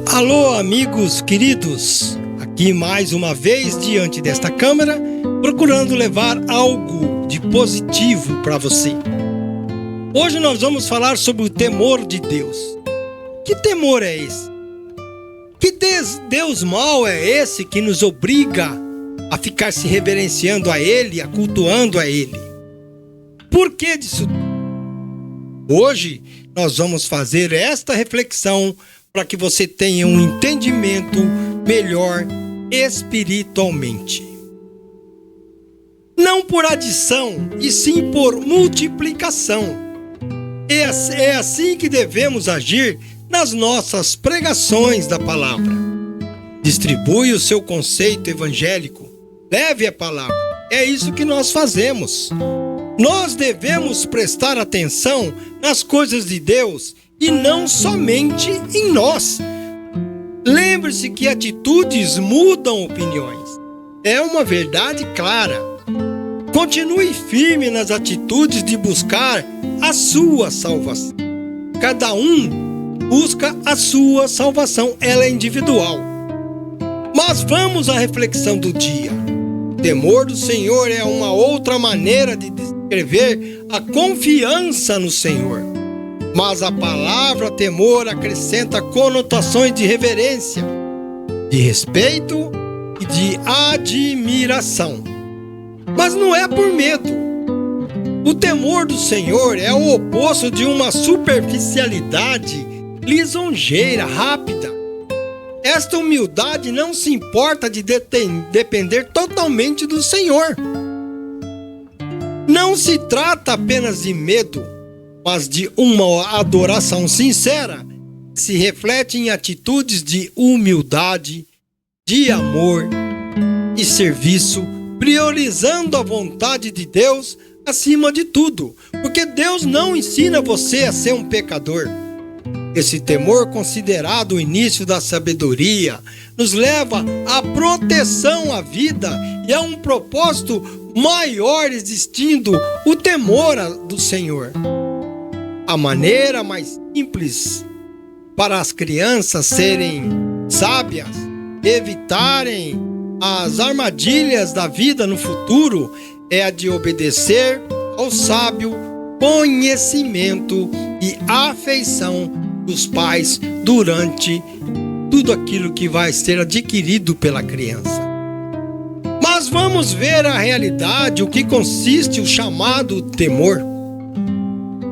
Alô, amigos queridos, aqui mais uma vez diante desta câmera, procurando levar algo de positivo para você. Hoje nós vamos falar sobre o temor de Deus. Que temor é esse? Que Deus mau é esse que nos obriga a ficar se reverenciando a Ele, a cultuando a Ele? Por que disso? Hoje nós vamos fazer esta reflexão para que você tenha um entendimento melhor espiritualmente. Não por adição, e sim por multiplicação. É assim que devemos agir nas nossas pregações da palavra. Distribui o seu conceito evangélico, leve a palavra. É isso que nós fazemos. Nós devemos prestar atenção nas coisas de Deus e não somente em nós. Lembre-se que atitudes mudam opiniões. É uma verdade clara. Continue firme nas atitudes de buscar a sua salvação. Cada um busca a sua salvação, ela é individual. Mas vamos à reflexão do dia. O temor do Senhor é uma outra maneira de descrever a confiança no Senhor. Mas a palavra temor acrescenta conotações de reverência, de respeito e de admiração. Mas não é por medo. O temor do Senhor é o oposto de uma superficialidade lisonjeira, rápida. Esta humildade não se importa de depender totalmente do Senhor. Não se trata apenas de medo, mas de uma adoração sincera, que se reflete em atitudes de humildade, de amor e serviço, priorizando a vontade de Deus acima de tudo, porque Deus não ensina você a ser um pecador. Esse temor, considerado o início da sabedoria, nos leva à proteção à vida e a um propósito maior, existindo o temor do Senhor. A maneira mais simples para as crianças serem sábias, evitarem as armadilhas da vida no futuro, é a de obedecer ao sábio conhecimento e afeição dos pais durante tudo aquilo que vai ser adquirido pela criança. Mas vamos ver a realidade, o que consiste o chamado temor.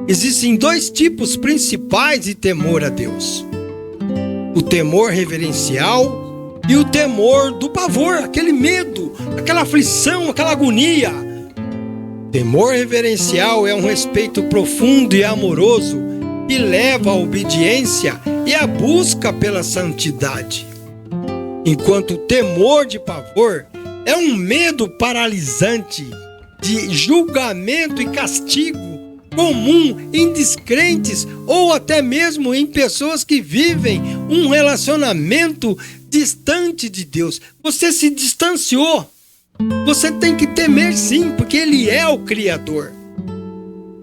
Existem dois tipos principais de temor a Deus: o temor reverencial e o temor do pavor, aquele medo, aquela aflição, aquela agonia. Temor reverencial é um respeito profundo e amoroso que leva à obediência e à busca pela santidade. Enquanto o temor de pavor é um medo paralisante de julgamento e castigo comum em descrentes ou até mesmo em pessoas que vivem um relacionamento distante de Deus. Você se distanciou. Você tem que temer sim, porque Ele é o Criador.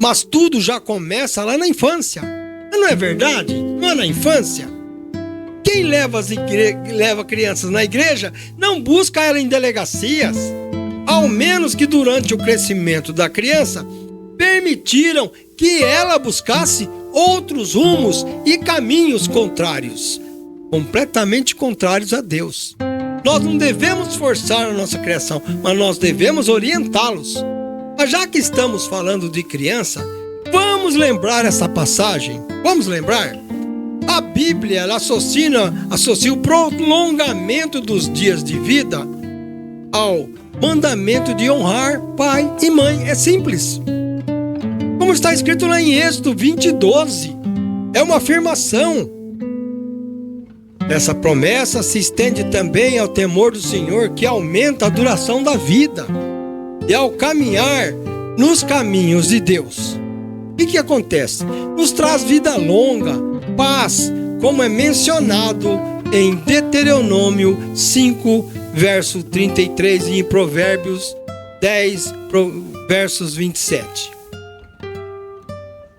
Mas tudo já começa lá na infância. Não é verdade? Não é na infância? Quem leva crianças na igreja não busca ela em delegacias. Ao menos que durante o crescimento da criança permitiram que ela buscasse outros rumos e caminhos contrários, completamente contrários a Deus. Nós não devemos forçar a nossa criação, mas nós devemos orientá-los. Mas já que estamos falando de criança, vamos lembrar essa passagem? Vamos lembrar? A Bíblia ela associa o prolongamento dos dias de vida ao mandamento de honrar pai e mãe. É simples. Como está escrito lá em Êxodo 20:12. É uma afirmação. Essa promessa se estende também ao temor do Senhor, que aumenta a duração da vida e ao caminhar nos caminhos de Deus. O que acontece? Nos traz vida longa, paz, como é mencionado em Deuteronômio 5, verso 33 e em Provérbios 10, versos 27.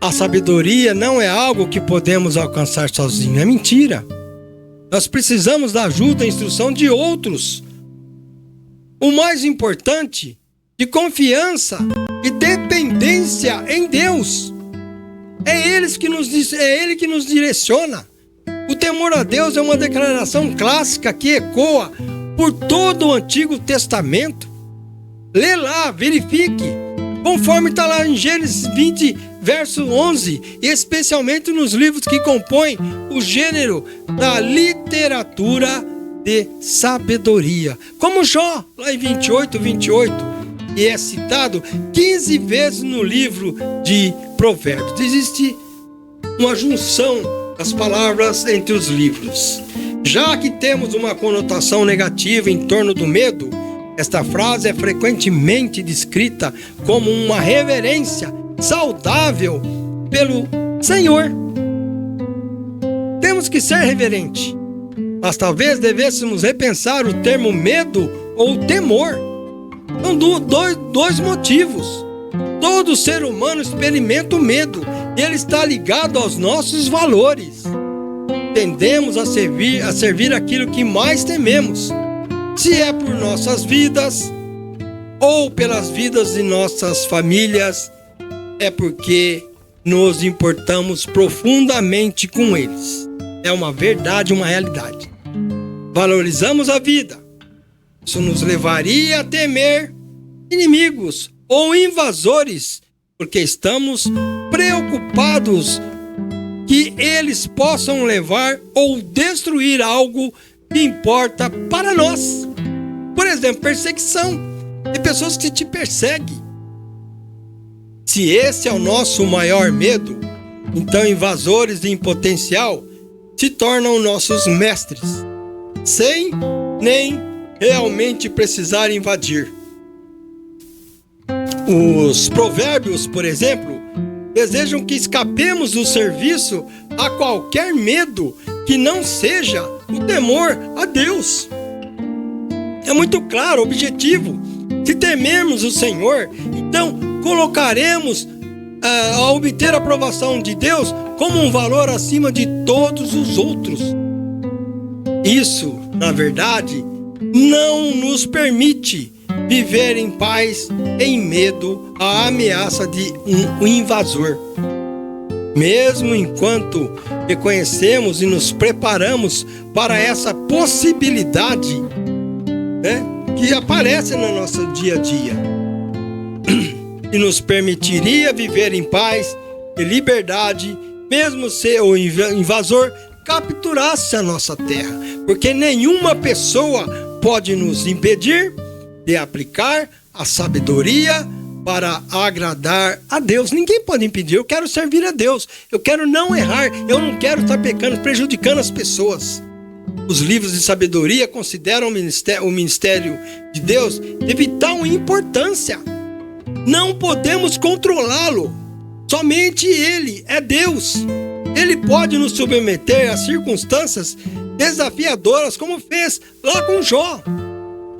A sabedoria não é algo que podemos alcançar sozinho, é mentira. Nós precisamos da ajuda e instrução de outros. O mais importante, de confiança e dependência em Deus. É Ele que nos direciona. O temor a Deus é uma declaração clássica que ecoa por todo o Antigo Testamento. Lê lá, verifique, conforme está lá em Gênesis 20, verso 11, e especialmente nos livros que compõem o gênero da literatura de sabedoria. Como Jó, lá em 28, e é citado 15 vezes no livro de Provérbios. Existe uma junção das palavras entre os livros. Já que temos uma conotação negativa em torno do medo, esta frase é frequentemente descrita como uma reverência saudável pelo Senhor. Temos que ser reverente, mas talvez devêssemos repensar o termo medo ou temor. São dois motivos. Todo ser humano experimenta o medo e ele está ligado aos nossos valores. Tendemos a servir aquilo que mais tememos. Se é por nossas vidas ou pelas vidas de nossas famílias, é porque nos importamos profundamente com eles. É uma verdade, uma realidade. Valorizamos a vida. Isso nos levaria a temer inimigos ou invasores, porque estamos preocupados que eles possam levar ou destruir algo que importa para nós. Por exemplo, perseguição. Tem pessoas que te perseguem. Se esse é o nosso maior medo, então invasores em potencial se tornam nossos mestres, sem nem realmente precisar invadir. Os provérbios, por exemplo, desejam que escapemos do serviço a qualquer medo que não seja o temor a Deus. É muito claro, objetivo. Se temermos o Senhor, então colocaremos a obter a aprovação de Deus como um valor acima de todos os outros. Isso, na verdade, não nos permite viver em paz, em medo à ameaça de um invasor. Mesmo enquanto reconhecemos e nos preparamos para essa possibilidade, que aparece no nosso dia a dia, e nos permitiria viver em paz e liberdade, mesmo se o invasor capturasse a nossa terra, porque nenhuma pessoa pode nos impedir de aplicar a sabedoria para agradar a Deus. Ninguém pode impedir. Eu quero servir a Deus, eu quero não errar, eu não quero estar pecando, prejudicando as pessoas. Os livros de sabedoria consideram o ministério de Deus de vital importância. Não podemos controlá-lo. Somente Ele é Deus. Ele pode nos submeter a circunstâncias desafiadoras, como fez lá com Jó,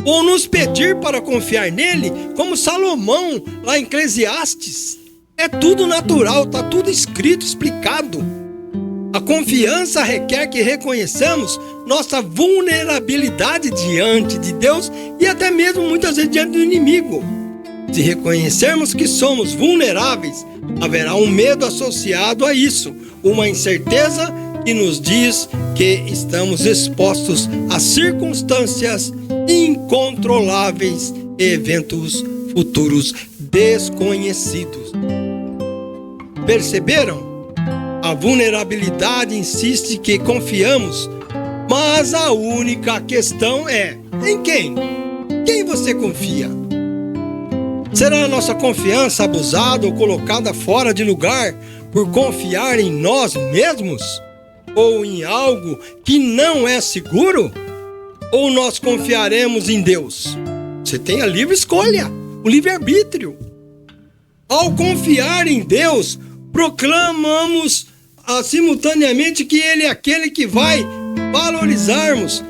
ou nos pedir para confiar nele, como Salomão lá em Eclesiastes. É tudo natural, está tudo escrito, explicado. A confiança requer que reconheçamos nossa vulnerabilidade diante de Deus e até mesmo muitas vezes diante do inimigo. Se reconhecermos que somos vulneráveis, haverá um medo associado a isso, uma incerteza que nos diz que estamos expostos a circunstâncias incontroláveis e eventos futuros desconhecidos. Perceberam? A vulnerabilidade insiste que confiamos, mas a única questão é: em quem? Quem você confia? Será a nossa confiança abusada ou colocada fora de lugar por confiar em nós mesmos? Ou em algo que não é seguro? Ou nós confiaremos em Deus? Você tem a livre escolha, o livre-arbítrio. Ao confiar em Deus, proclamamos simultaneamente que Ele é aquele que vai valorizarmos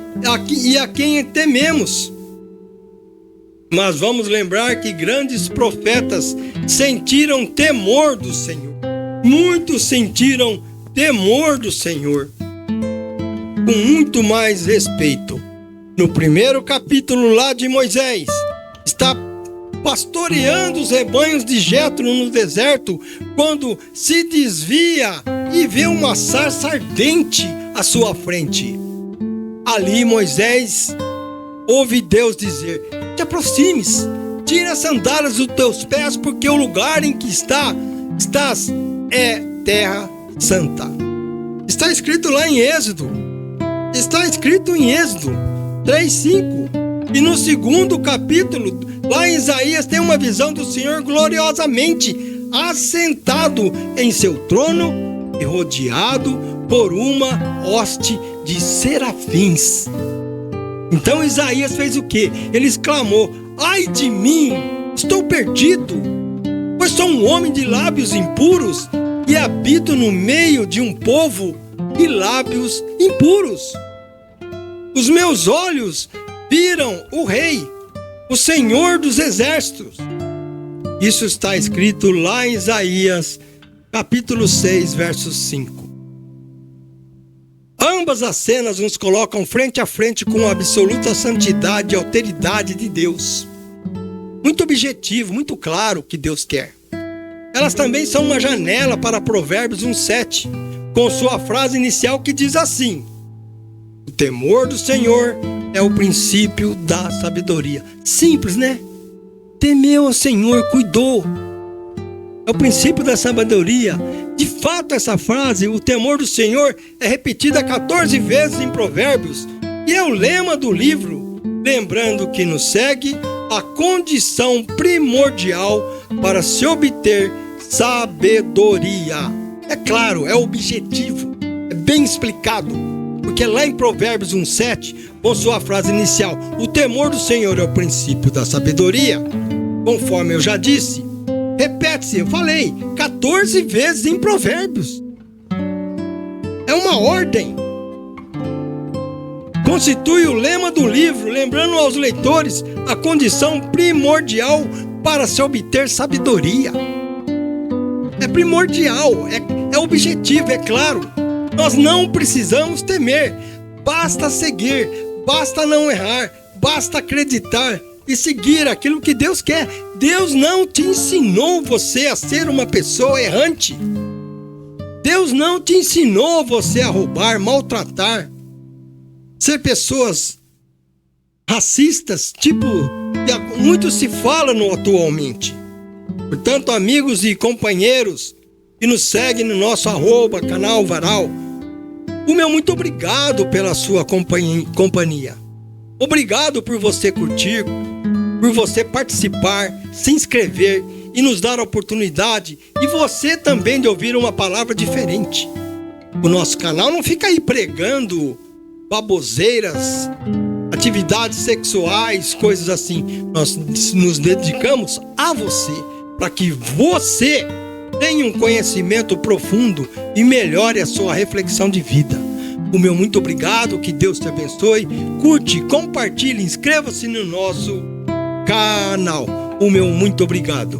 e a quem tememos. Mas vamos lembrar que grandes profetas sentiram temor do Senhor. Muitos sentiram temor do Senhor. com muito mais respeito. No primeiro capítulo lá de Moisés, está pastoreando os rebanhos de Jetro no deserto, quando se desvia e vê uma sarça ardente à sua frente. Ali Moisés ouve Deus dizer: te aproximes, tira as sandálias dos teus pés, porque o lugar em que estás é terra santa. Está escrito lá em Êxodo. Está escrito em Êxodo 3:5. E no segundo capítulo, lá em Isaías, tem uma visão do Senhor gloriosamente assentado em seu trono e rodeado por uma hoste de serafins. Então Isaías fez o quê? Ele exclamou: ai de mim, estou perdido, pois sou um homem de lábios impuros e habito no meio de um povo de lábios impuros. Os meus olhos viram o Rei, o Senhor dos Exércitos. Isso está escrito lá em Isaías, capítulo 6, verso 5. Ambas as cenas nos colocam frente a frente com a absoluta santidade e alteridade de Deus. Muito objetivo, muito claro o que Deus quer. Elas também são uma janela para Provérbios 1:7, com sua frase inicial que diz assim: o temor do Senhor é o princípio da sabedoria. Simples, né? Temeu ao Senhor, cuidou. É o princípio da sabedoria. De fato, essa frase, o temor do Senhor, é repetida 14 vezes em Provérbios e é o lema do livro, lembrando que nos segue a condição primordial para se obter sabedoria. É claro, é objetivo, é bem explicado, porque lá em Provérbios 1:7, com sua frase inicial, o temor do Senhor é o princípio da sabedoria, conforme eu já disse, repete-se, eu falei, 14 vezes em Provérbios. É uma ordem. Constitui o lema do livro, lembrando aos leitores a condição primordial para se obter sabedoria. É primordial, é objetivo, é claro. Nós não precisamos temer, basta seguir, basta não errar, basta acreditar e seguir aquilo que Deus quer. Deus não te ensinou você a ser uma pessoa errante. Deus não te ensinou você a roubar, maltratar, ser pessoas racistas, tipo que muito se fala atualmente. Portanto, amigos e companheiros que nos seguem no nosso @canal Varal, o meu muito obrigado pela sua companhia. Obrigado por você curtir, por você participar, se inscrever e nos dar a oportunidade e você também de ouvir uma palavra diferente. O nosso canal não fica aí pregando baboseiras, atividades sexuais, coisas assim. Nós nos dedicamos a você, para que você tenha um conhecimento profundo e melhore a sua reflexão de vida. O meu muito obrigado, que Deus te abençoe. Curte, compartilhe, inscreva-se no nosso canal. O meu muito obrigado.